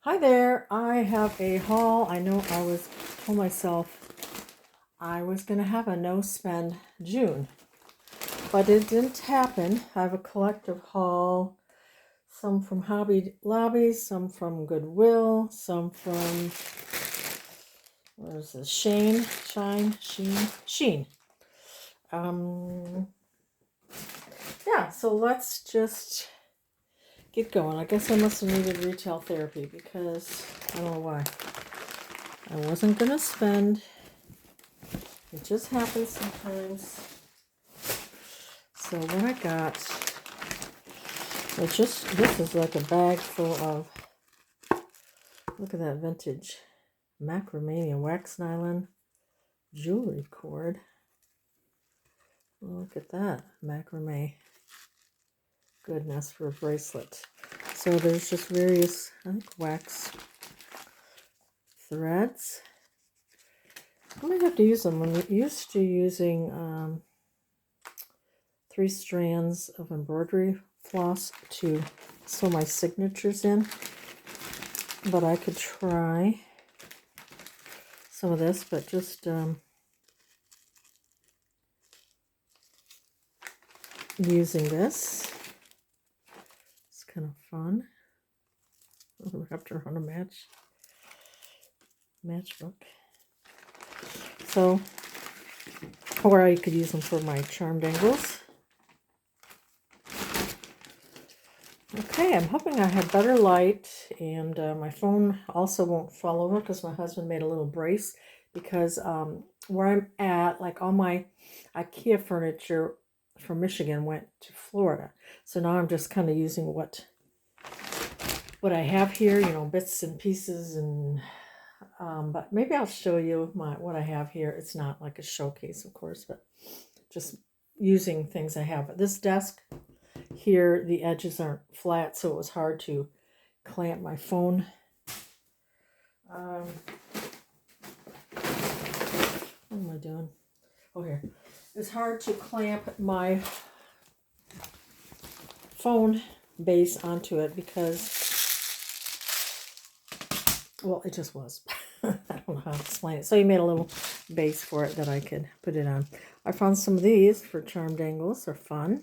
Hi there, I have a haul. I know told myself I was going to have a no spend June, but it didn't happen. I have a collective haul, some from Hobby Lobby, some from Goodwill, some from, what is this, Shein. Um, yeah, so let's just get going. I guess I must have needed retail therapy because I don't know why. I wasn't going to spend. It just happens sometimes. So what I got, this is like a bag full of, look at that vintage macrame and wax nylon jewelry cord. Look at that macrame goodness for a bracelet. So there's just various, I think, wax threads. I might have to use them. I'm used to using 3 strands of embroidery floss to sew my signatures in, but I could try some of this, but just using this. It's kind of fun. Wrapped around a matchbook. So, or I could use them for my charm dangles. Okay, I'm hoping I have better light, and my phone also won't fall over because my husband made a little brace, because where I'm at, like all my IKEA furniture from Michigan went to Florida. So now I'm just kind of using what I have here, bits and pieces, and but maybe I'll show you what I have here. It's not like a showcase, of course, but just using things I have. But this desk here, the edges aren't flat, so it was hard to clamp my phone. What am I doing? Oh, here. It's hard to clamp my phone base onto it because, well, it just was. I don't know how to explain it. So he made a little base for it that I could put it on. I found some of these for charm dangles. They're fun.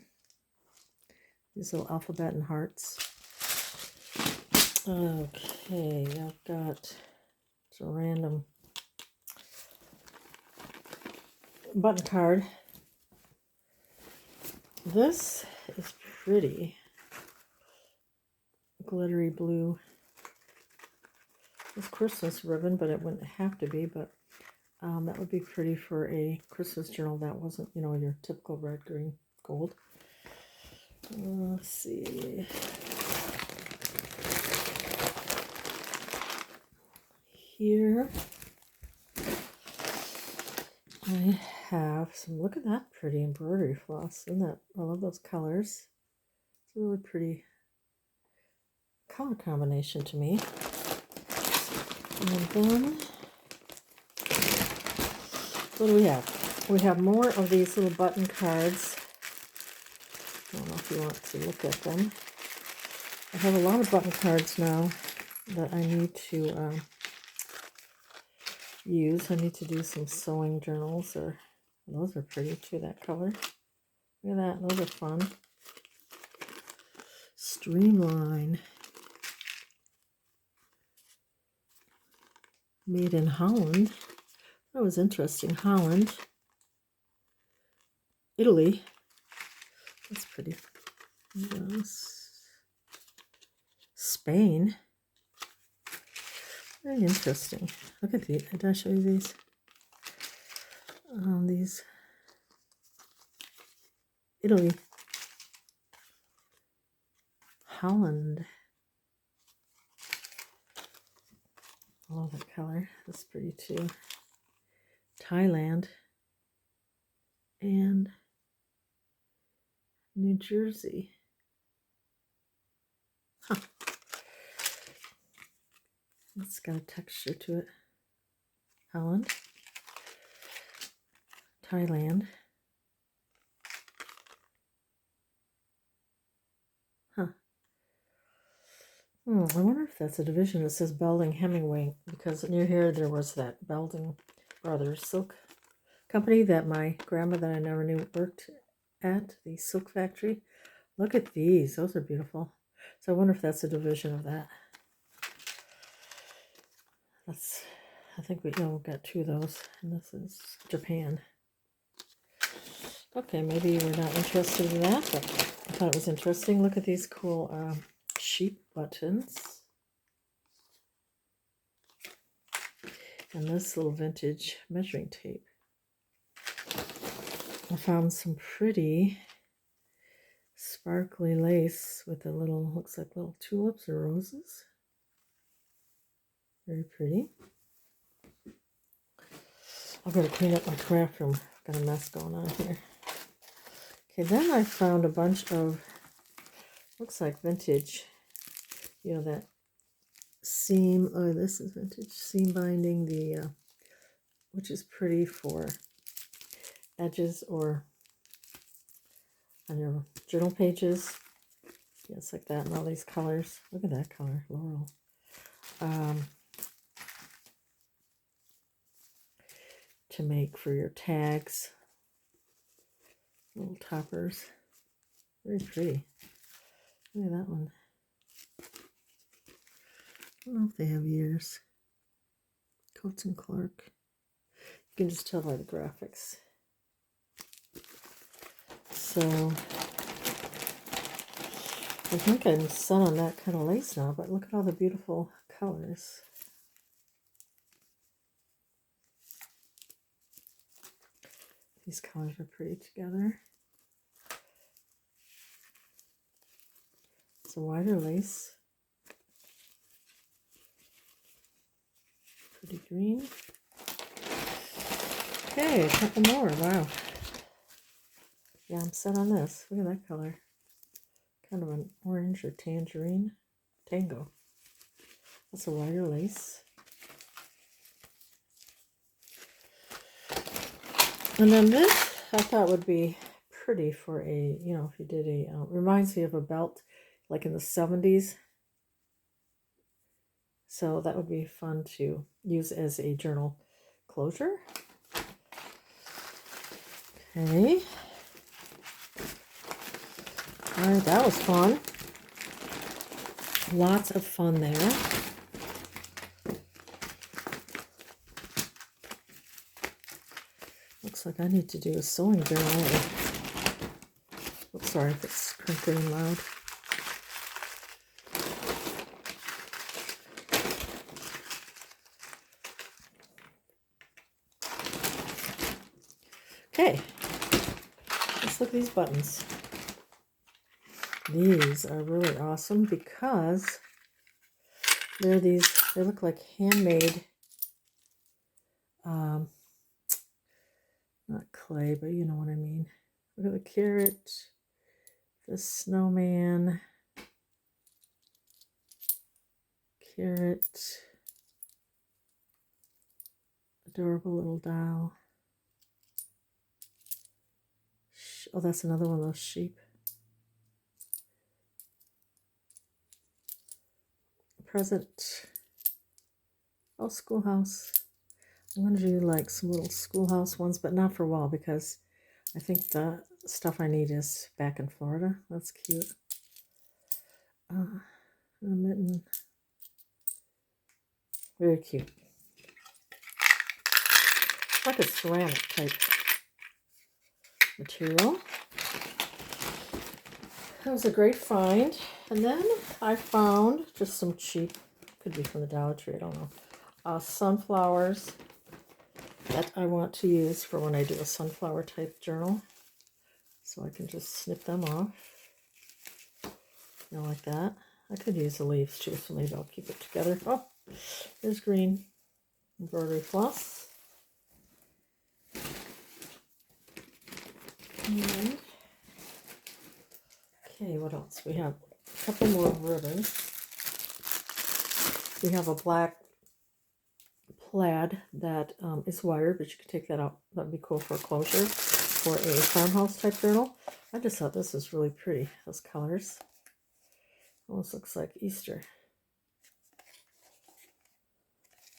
These little alphabet and hearts. Okay, I've got a random button card. This is pretty. Glittery blue. It's Christmas ribbon, but it wouldn't have to be, but that would be pretty for a Christmas journal that wasn't, your typical red, green, gold. Let's see. Here I have some, look at that pretty embroidery floss. Isn't that, I love those colors. It's a really pretty color combination to me. And then, what do we have? We have more of these little button cards. I don't know if you want to look at them. I have a lot of button cards now that I need to use. I need to do some sewing journals, or those are pretty too, that color. Look at that, those are fun. Streamline. Made in Holland. That was interesting. Holland. Italy. That's pretty. Yes. Spain. Very interesting. Look at these. Did I show you these? These. Italy. Holland. I love that color. That's pretty too. Thailand. And New Jersey. Huh. It's got a texture to it. Holland. Thailand. Huh. I wonder if that's a division. It says Belding Hemingway, because near here there was that Belding Brothers silk company that my grandma that I never knew worked at, the silk factory. Look at these. Those are beautiful. So I wonder if that's a division of that. I think we got two of those, and this is Japan. Okay, maybe we're not interested in that, but I thought it was interesting. Look at these cool sheep buttons. And this little vintage measuring tape. I found some pretty sparkly lace with a little, looks like little tulips or roses. Very pretty. I've got to clean up my craft room. Got a mess going on here. Okay, then I found a bunch of, looks like vintage, that seam, this is vintage seam binding, which is pretty for edges or on your journal pages. Yes, like that, and all these colors. Look at that color, laurel. To make for your tags, little toppers. Very pretty. Look at that one. I don't know if they have ears. Coates and Clark. You can just tell by the graphics. So I think I'm set on that kind of lace now, but look at all the beautiful colors. These colors are pretty together. It's a wider lace. Pretty green. Okay, a couple more. Wow. Yeah, I'm set on this. Look at that color. Kind of an orange or tangerine. Tango. That's a wider lace. And then this I thought would be pretty for a, if you did a, reminds me of a belt like in the 70s. So that would be fun to use as a journal closure. Okay. All right, that was fun. Lots of fun there. Looks like I need to do a sewing journal. Oops, sorry if it's crinkling loud. Okay, let's look at these buttons. These are really awesome because they look like handmade, not clay, but you know what I mean. Look at the carrot, the snowman, carrot, adorable little doll. Oh, that's another one of those sheep. Present. Oh, schoolhouse. I'm going to do like some little schoolhouse ones, but not for a while because I think the stuff I need is back in Florida. That's cute. A mitten. Very cute. Like a ceramic type material. That was a great find. And then I found just some cheap, could be from the Dollar Tree, I don't know, sunflowers that I want to use for when I do a sunflower type journal. So I can just snip them off. Like that. I could use the leaves too, so maybe I'll keep it together. Oh, there's green embroidery floss. And, okay, what else? We have a couple more ribbons. We have a black plaid that is wired, but you could take that out. That would be cool for a closure for a farmhouse type journal. I just thought this was really pretty, those colors. Almost looks like Easter.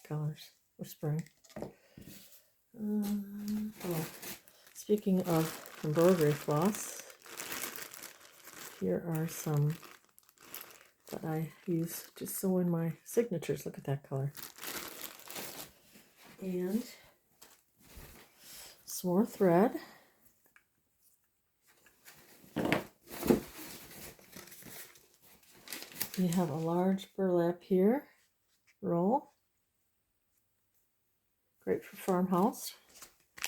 colors for spring. Oh, speaking of embroidery floss, here are some that I use to sew in my signatures. Look at that color. And some more thread. We have a large burlap here, roll. Great for farmhouse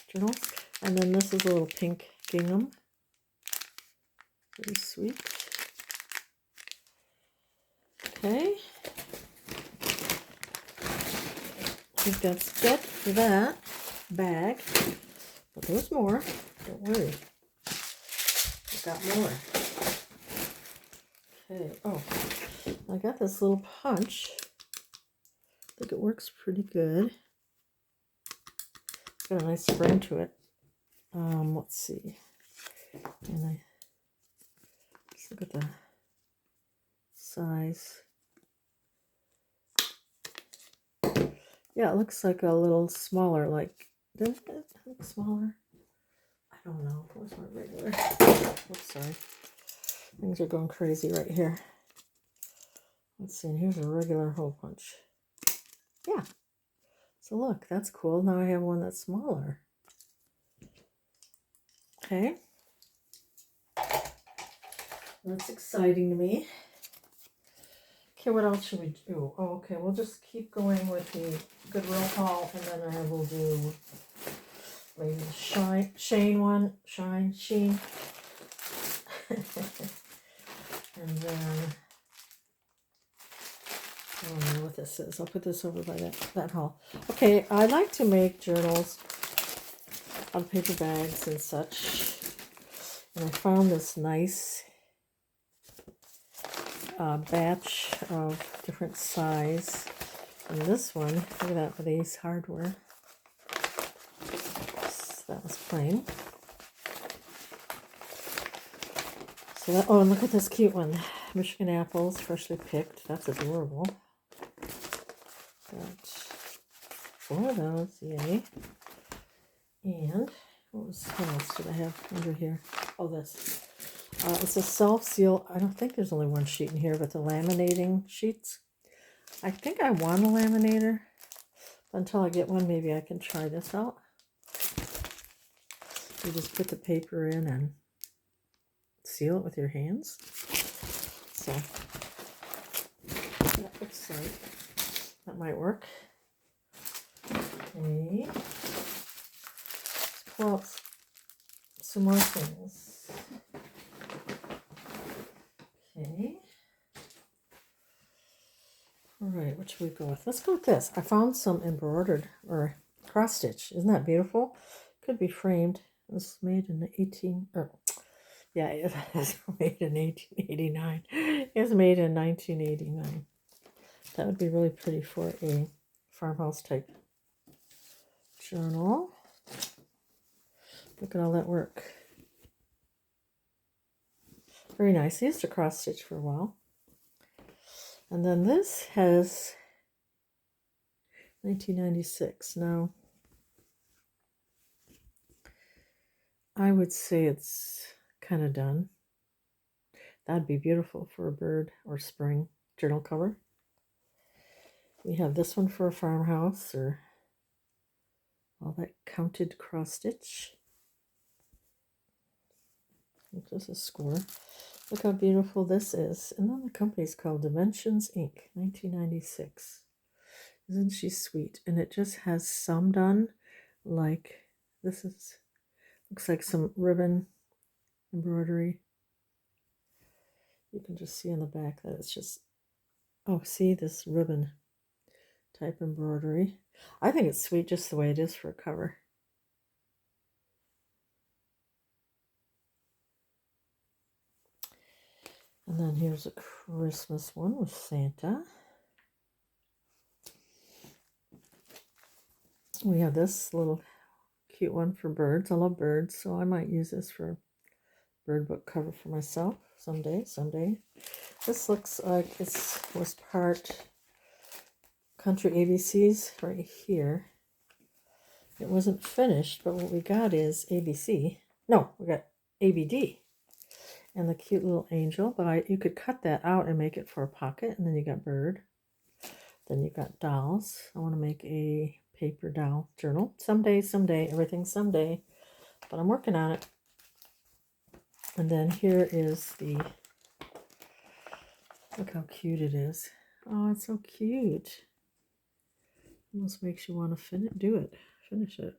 journals. And then this is a little pink gingham. Very sweet. Okay. I think that's it for that bag. But there's more. Don't worry. I've got more. Okay. Oh, I got this little punch. I think it works pretty good. Got a nice spring to it. Let's see. And let's look at the size. Yeah, it looks like a little smaller. Like, doesn't it look smaller? I don't know. Where's my regular? Oops, sorry. Things are going crazy right here. Let's see. And here's a regular hole punch. Yeah. So look, that's cool. Now I have one that's smaller. Okay. That's exciting to me. Okay, what else should we do? Oh, okay, we'll just keep going with the Goodwill haul, and then I will do maybe the Shein one. Shein. And then, I don't know what this is. I'll put this over by that haul. Okay, I like to make journals on paper bags and such. And I found this nice batch of different size. And this one, look at that with Ace Hardware. So that was plain. So that, oh, and look at this cute one. Michigan apples, freshly picked. That's adorable. Got 4 of those, yay. And what else did I have under here? Oh, this. It's a self-seal. I don't think there's only one sheet in here, but the laminating sheets. I think I want a laminator. But until I get one, maybe I can try this out. You just put the paper in and seal it with your hands. So that looks like that might work. Okay. Let's pull out some more things. Okay. All right, what should we go with? Let's go with this. I found some embroidered or cross stitch. Isn't that beautiful? Could be framed. It was made in yeah, it was made in 1889. It was made in 1989. That would be really pretty for a farmhouse type journal. Look at all that work. Very nice. I used to cross stitch for a while. And then this has 1996. Now, I would say it's kind of done. That'd be beautiful for a bird or spring journal cover. We have this one for a farmhouse or all that counted cross stitch. Just a score. Look how beautiful this is. And then the company's called Dimensions Inc. 1996. Isn't she sweet? And it just has some done. Like this is looks like some ribbon embroidery. You can just see on the back that it's just, oh, see this ribbon type embroidery. I think it's sweet just the way it is for a cover. And then here's a Christmas one with Santa. We have this little cute one for birds. I love birds, so I might use this for a bird book cover for myself someday. This looks like it was part Country ABCs right here. It wasn't finished, but what we got is ABC. No, we got ABD. And the cute little angel. But you could cut that out and make it for a pocket. And then you got bird. Then you got dolls. I want to make a paper doll journal. Someday, everything someday. But I'm working on it. And then here is the, look how cute it is. Oh, it's so cute. Almost makes you want to finish it.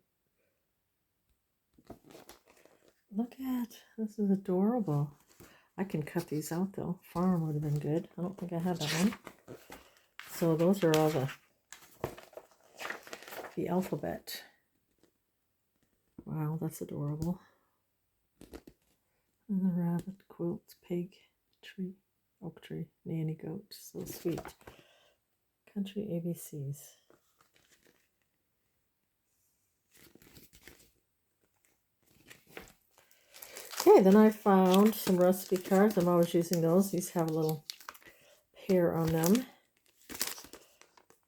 Look at, this is adorable. I can cut these out though. Farm would have been good. I don't think I had that one. So those are all the alphabet. Wow, that's adorable. And the rabbit, quilt, pig, tree, oak tree, nanny goat. So sweet. Country ABCs. Okay, then I found some recipe cards. I'm always using those. These have a little pear on them.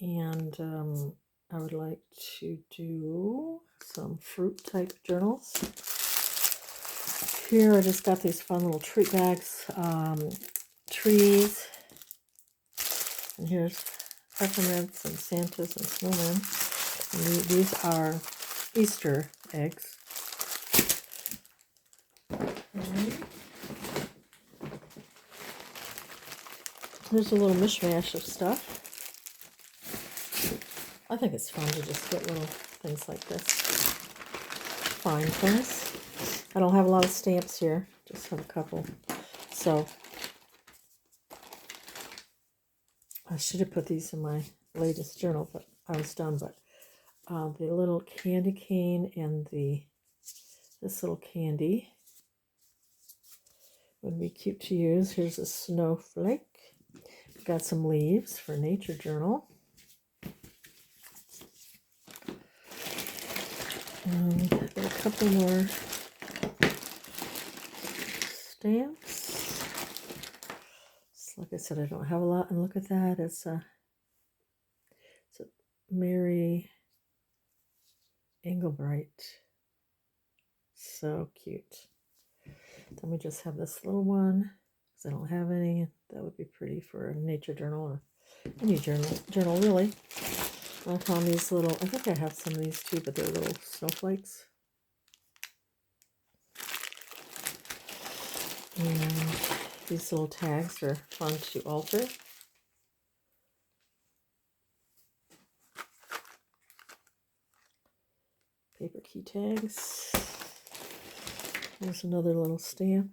And I would like to do some fruit type journals. Here I just got these fun little treat bags, trees, and here's peppermints and Santas and snowmen. And these are Easter eggs. There's a little mishmash of stuff. I think it's fun to just get little things like this. Find things. I don't have a lot of stamps here, just have a couple. So I should have put these in my latest journal, but I was done. But the little candy cane and this little candy would be cute to use. Here's a snowflake. We've got some leaves for nature journal. I've got a couple more stamps. Just like I said, I don't have a lot. And look at that. It's a Mary Englebright. So cute. Then we just have this little one, because I don't have any. That would be pretty for a nature journal or any journal really. I found these little, I think I have some of these too, but they're little snowflakes. And these little tags are fun to alter. Paper key tags. There's another little stamp.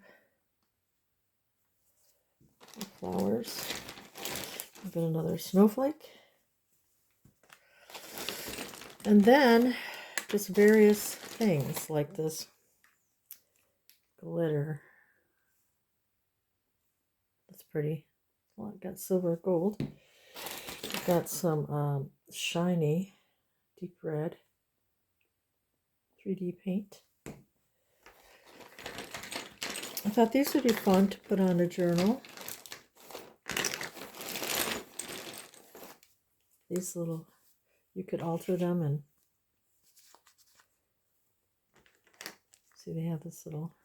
Flowers. I've got another snowflake. And then just various things like this glitter. That's pretty. Well, I've got silver, gold. I've got some shiny deep red 3D paint. I thought these would be fun to put on a journal. These little, you could alter them and see they have this little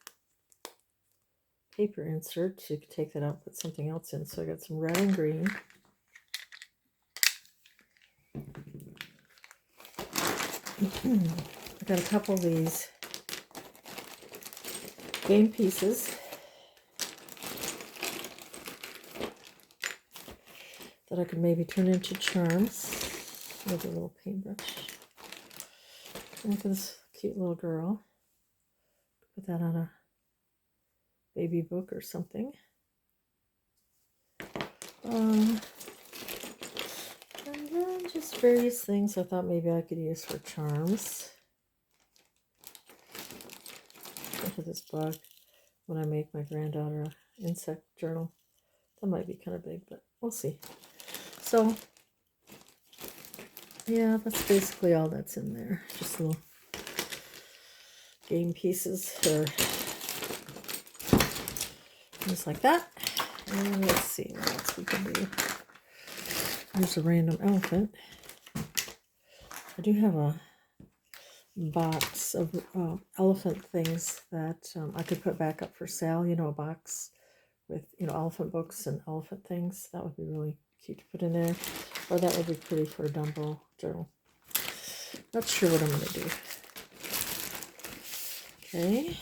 paper insert. So you could take that out, put something else in. So I got some red and green. I got a couple of these game pieces that I could maybe turn into charms with a little paintbrush. Look at this cute little girl. Put that on a baby book or something. And then just various things I thought maybe I could use for charms. Look at this bug. When I make my granddaughter an insect journal, that might be kind of big, but we'll see. So, yeah, that's basically all that's in there. Just little game pieces or things like that. And let's see what else we can do. There's a random elephant. I do have a box of elephant things that I could put back up for sale. You know, a box with, you know, elephant books and elephant things. That would be really cute to put in there. Or that would be pretty for a Dumbo journal. Not sure what I'm going to do. Okay.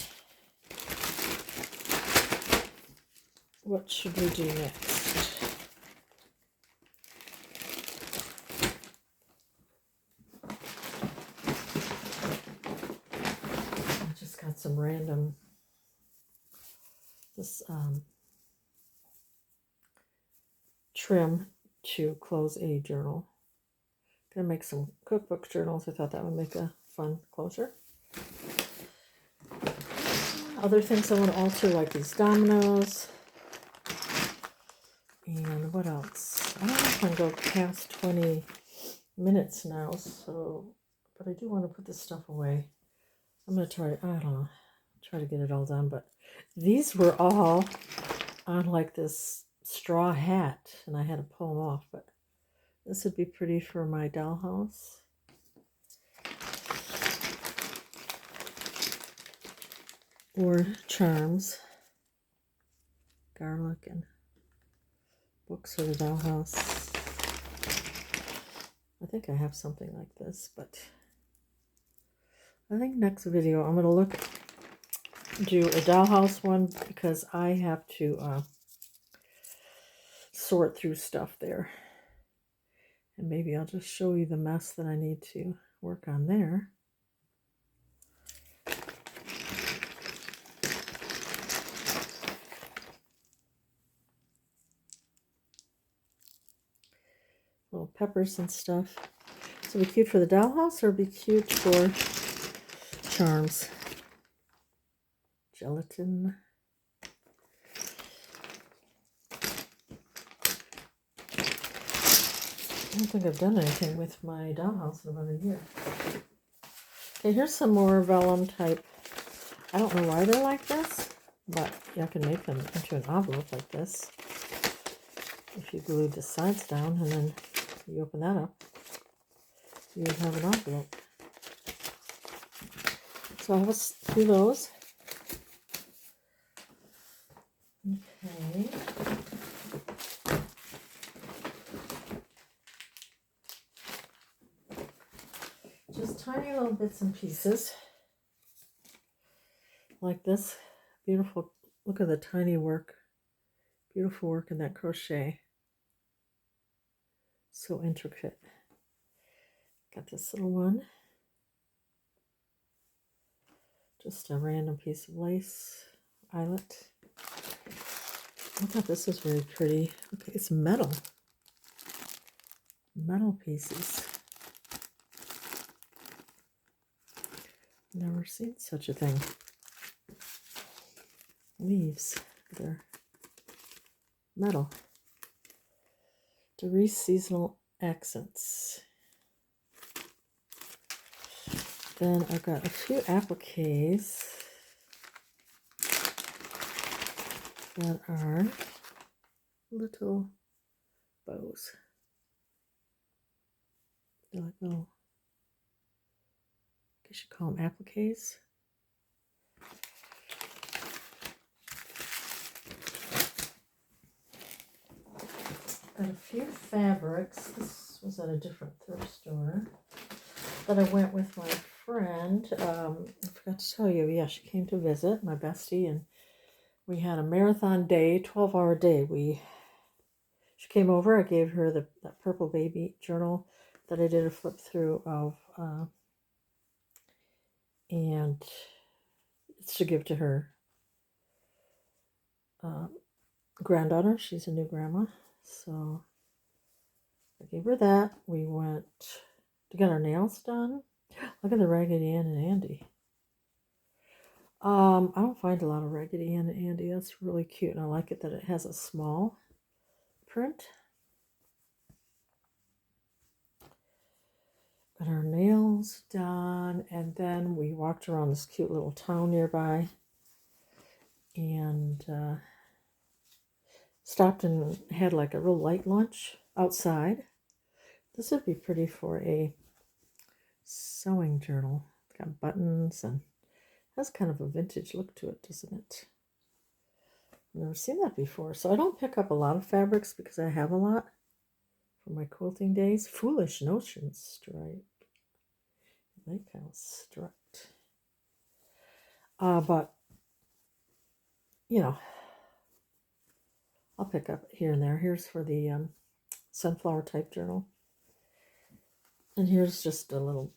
What should we do next? I just got some random, this trim to close a journal. Gonna make some cookbook journals. I thought that would make a fun closure. Other things I want to alter, like these dominoes. And what else? I don't know if I can go past 20 minutes now, so, but I do want to put this stuff away. I'm going to try, I don't know, try to get it all done, but these were all on like this straw hat, and I had to pull them off, but this would be pretty for my dollhouse. Or charms, garlic, and books for the dollhouse. I think I have something like this, but I think next video I'm going to do a dollhouse one, because I have to sort through stuff there. And maybe I'll just show you the mess that I need to work on there. Little peppers and stuff. So it'd be cute for the dollhouse, or be cute for charms. Gelatin. I don't think I've done anything with my dollhouse in about a year. Okay, here's some more vellum type. I don't know why they're like this, but you can make them into an envelope like this. If you glue the sides down and then you open that up, you would have an envelope. So I'll do those. Okay. Just tiny little bits and pieces. Like this. Beautiful. Look at the tiny work. Beautiful work in that crochet. So intricate. Got this little one. Just a random piece of lace eyelet. I thought this was very pretty. Okay, it's metal. Metal pieces. Never seen such a thing. Leaves. They're metal. Doris Seasonal Accents. Then I've got a few appliques that are little bows. They're like little, I guess you call them appliques. Got a few fabrics. This was at a different thrift store that I went with my friend. I forgot to tell you, yeah, she came to visit, my bestie, and we had a marathon day, 12-hour day. She came over, I gave her that purple baby journal that I did a flip through of, and it's to give to her granddaughter. She's a new grandma, so I gave her that. We went to get our nails done. Look at the Raggedy Ann and Andy. I don't find a lot of Raggedy Ann and Andy. That's really cute, and I like it that it has a small print. Got our nails done, and then we walked around this cute little town nearby, and stopped and had like a real light lunch outside. This would be pretty for a sewing journal. It's got buttons and has kind of a vintage look to it, doesn't it? I've never seen that before. So I don't pick up a lot of fabrics because I have a lot for my quilting days. Foolish Notions stripe. I like how striped. But, you know, I'll pick up here and there. Here's for the sunflower type journal. And here's just a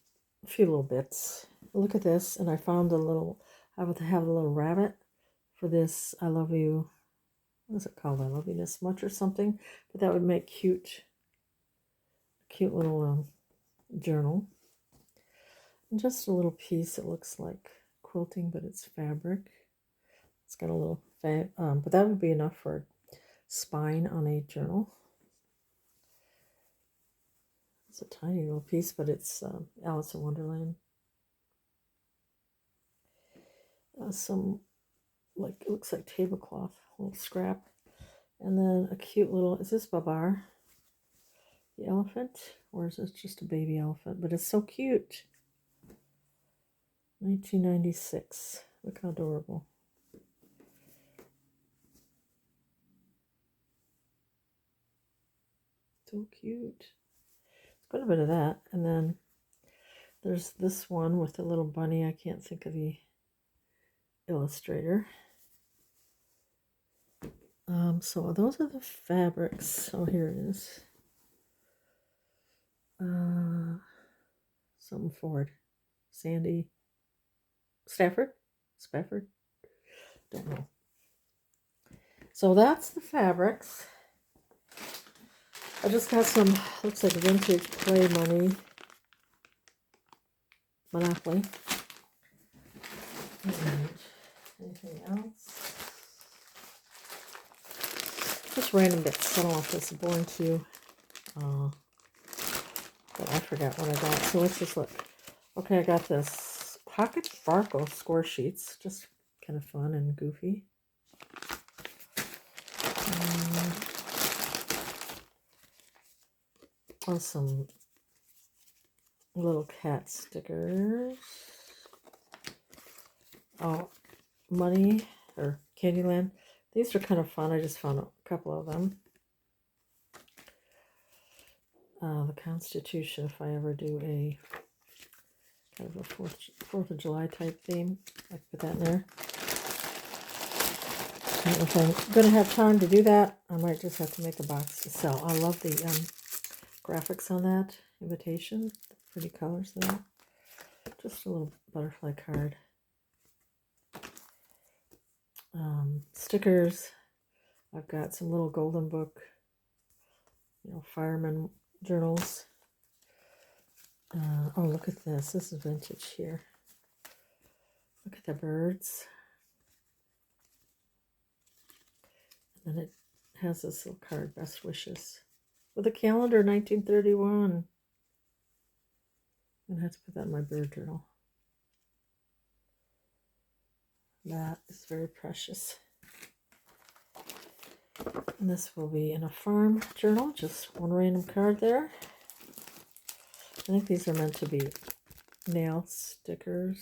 few little bits. Look at this. And I found I would have a little rabbit for this. I love you. What is it called? I love you this much or something. But that would make cute little journal. And just a little piece. It looks like quilting, but it's fabric. It's got a little, but that would be enough for a spine on a journal. It's a tiny little piece, but it's Alice in Wonderland. Some, like, it looks like tablecloth, a little scrap. And then a cute little, is this Babar? The elephant? Or is this just a baby elephant? But it's so cute. 1996. Look how adorable. So cute. Quite a bit of that. And then there's this one with a little bunny. I can't think of the illustrator. So those are the fabrics. Oh, here it is. Something Ford. Sandy. Spafford? Don't know. So that's the fabrics. I just got some, looks like vintage play money. Monopoly. And anything else? Just random bits. I don't know if this is boring to you. But I forgot what I got. So let's just look. Okay, I got this Pocket Sparkle score sheets. Just kind of fun and goofy. Some little cat stickers. Oh, money or Candyland. These are kind of fun. I just found a couple of them. The Constitution, if I ever do a kind of a 4th of July type theme, I can put that in there. And if I'm going to have time to do that, I might just have to make a box to sell. I love the graphics on that invitation. Pretty colors there. Just a little butterfly card. Stickers. I've got some little golden book, fireman journals. Oh, look at this. This is vintage here. Look at the birds. And then it has this little card, Best Wishes. With a calendar, 1931. I'm going to have to put that in my bird journal. That is very precious. And this will be in a farm journal. Just one random card there. I think these are meant to be nail stickers.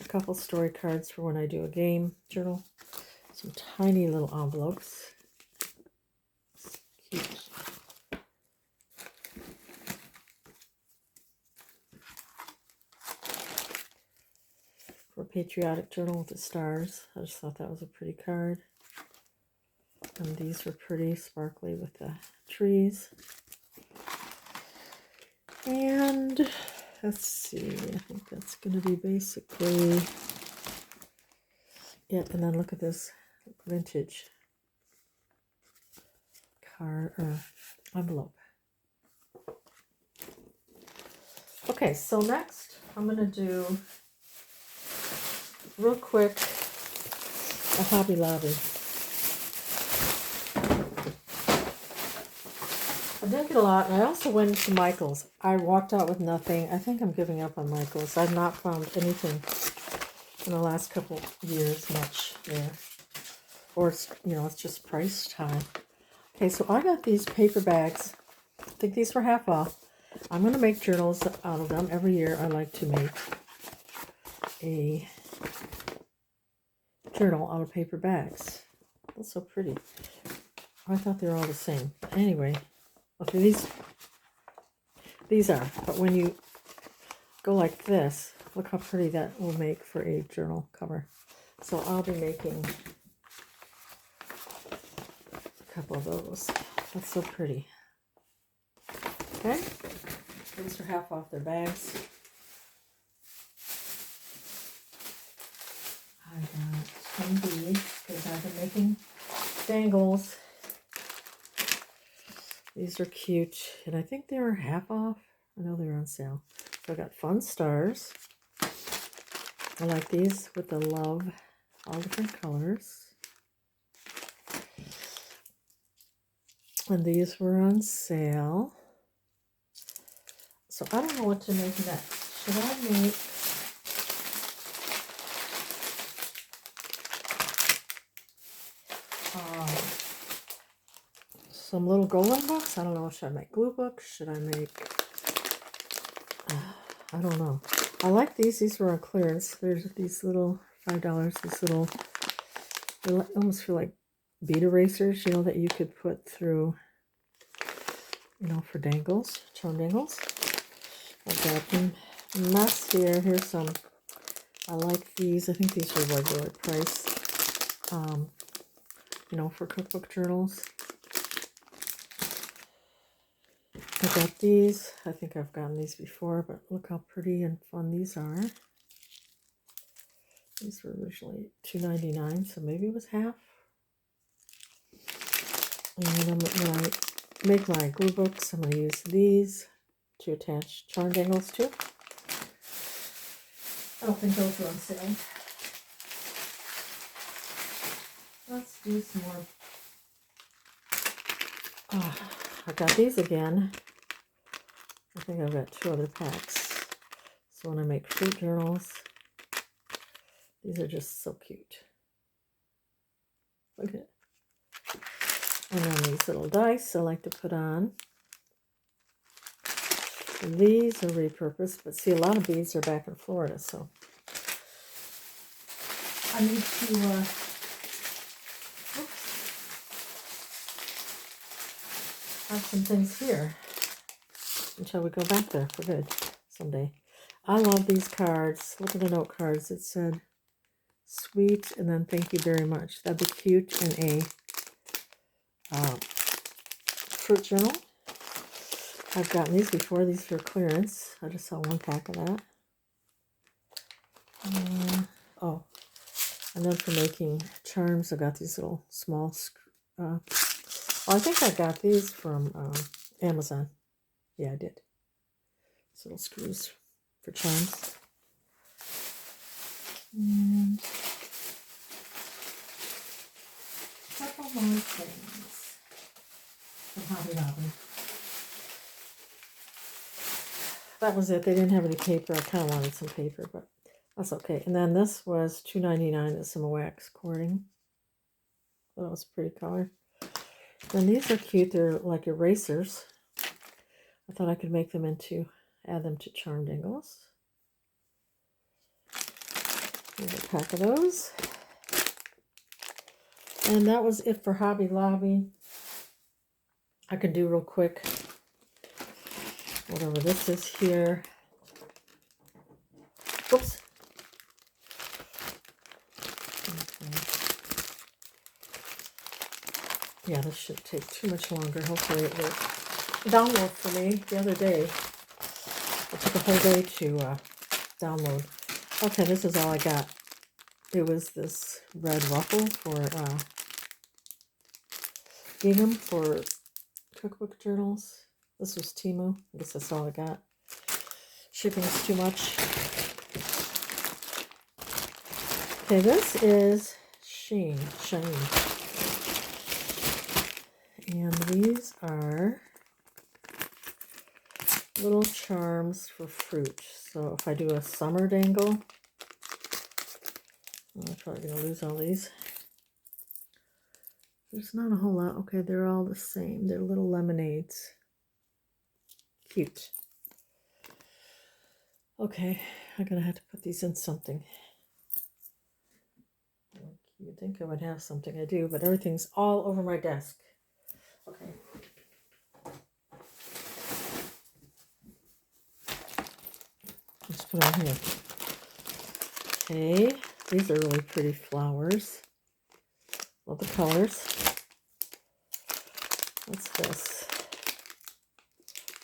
A couple story cards for when I do a game journal. Some tiny little envelopes. Cute. For a patriotic journal with the stars. I just thought that was a pretty card. And these were pretty sparkly with the trees. And let's see, I think that's going to be basically it. And then look at this vintage card or envelope. Okay, so next I'm going to do real quick a Hobby Lobby. I didn't get a lot, and I also went to Michael's. I walked out with nothing. I think I'm giving up on Michael's. I've not found anything in the last couple of years much there. Or, it's just price time. Okay, so I got these paper bags. I think these were half off. I'm going to make journals out of them. Every year I like to make a journal out of paper bags. That's so pretty. I thought they were all the same. Anyway, okay, these are. But when you go like this, look how pretty that will make for a journal cover. So I'll be making a couple of those. That's so pretty. Okay, these are half off their bags. I got some of these because I've been making dangles. These are cute, and I think they were half off. I know they were on sale. So I got fun stars. I like these with the love, all different colors. And these were on sale. So I don't know what to make next. Should I make some little golden books? I don't know. Should I make glue books? Should I make... I don't know. I like these. These were on clearance. There's these little $5. These little... They almost feel like bead erasers, you know, that you could put through, you know, for dangles, charm dangles. I've got them mess here. Here's some. I like these. I think these are regular price, you know, for cookbook journals. I got these. I think I've gotten these before, but look how pretty and fun these are. These were originally $2.99, so maybe it was half. And when I make my glue books, I'm going to use these to attach charm dangles to. I don't think those were on sale. Let's do some more. Oh, I got these again. I think I've got 2 other packs. So when I make fruit journals, these are just so cute. Look at it. And then these little dice I like to put on. And these are repurposed, but see, a lot of these are back in Florida, so I need to, have some things here until we go back there for good someday. I love these cards. Look at the note cards. It said, sweet, and then thank you very much. That'd be cute in a fruit journal. I've gotten these before. These are clearance. I just saw 1 pack of that. Oh, and then for making charms, I got these little small, well, I think I got these from Amazon. Yeah, I did. These little screws for charms. And a couple more things from Hobby Lobby. That was it. They didn't have any paper. I kind of wanted some paper, but that's okay. And then this was $2.99. It's some wax cording. That was a pretty color. And these are cute. They're like erasers. I thought I could make them into, add them to charm dangles. Here's a pack of those. And that was it for Hobby Lobby. I can do real quick whatever this is here. Oops. Okay. Yeah, this shouldn't take too much longer. Hopefully it will download for me. The other day, it took a whole day to download. Okay, this is all I got. It was this red ruffle for gingham for cookbook journals. This was Temu. I guess that's all I got. Shipping's too much. Okay, this is Shein. And these are little charms for fruit. So if I do a summer dangle, I'm probably going to lose all these. There's not a whole lot. Okay, they're all the same. They're little lemonades. Cute. Okay, I'm gonna have to put these in something. You'd think I would have something, I do, but everything's all over my desk. Okay. Let's put them here. Okay, these are really pretty flowers. Love the colors. What's this?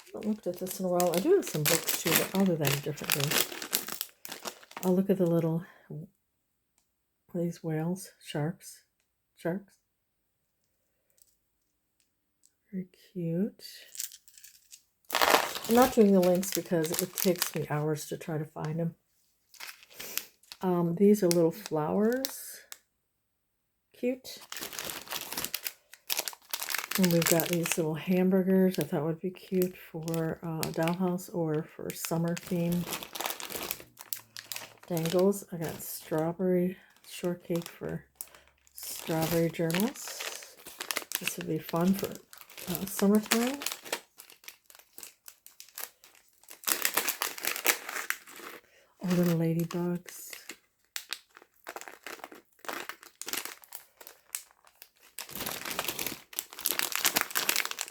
I haven't looked at this in a while. I do have some books too, but I'll do that a different day. I'll look at the little, these whales, sharks. Very cute. I'm not doing the links because it takes me hours to try to find them. These are little flowers. Cute. And we've got these little hamburgers I thought would be cute for Dollhouse or for summer theme. Dangles. I got strawberry shortcake for strawberry journals. This would be fun for summertime. Oh, little ladybugs.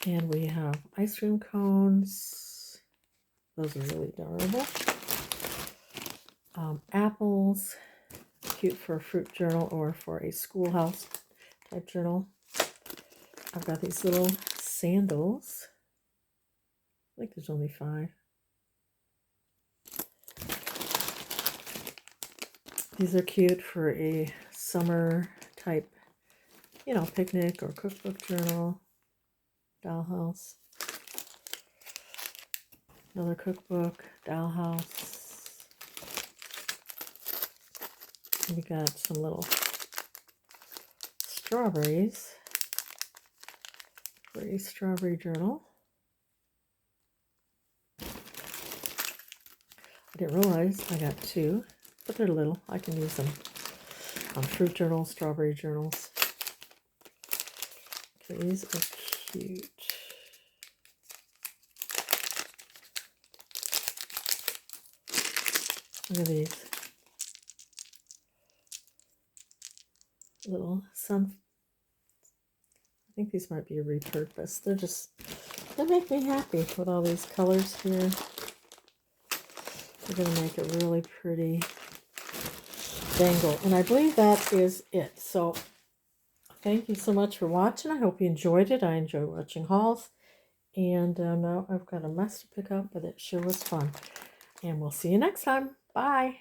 And we have ice cream cones. Those are really adorable. Apples. Cute for a fruit journal or for a schoolhouse type journal. I've got these little sandals. I think there's only 5. These are cute for a summer type, picnic or cookbook journal. Dollhouse. Another cookbook, Dollhouse. We got some little strawberries for a strawberry journal. I didn't realize I got 2, but they're little. I can use them on fruit journals, strawberry journals. Okay, these are cute. Look at these little sun. I think these might be repurposed. They make me happy with all these colors here. They're going to make a really pretty dangle. And I believe that is it. So thank you so much for watching. I hope you enjoyed it. I enjoy watching hauls. And now I've got a mess to pick up, but it sure was fun. And we'll see you next time. Bye.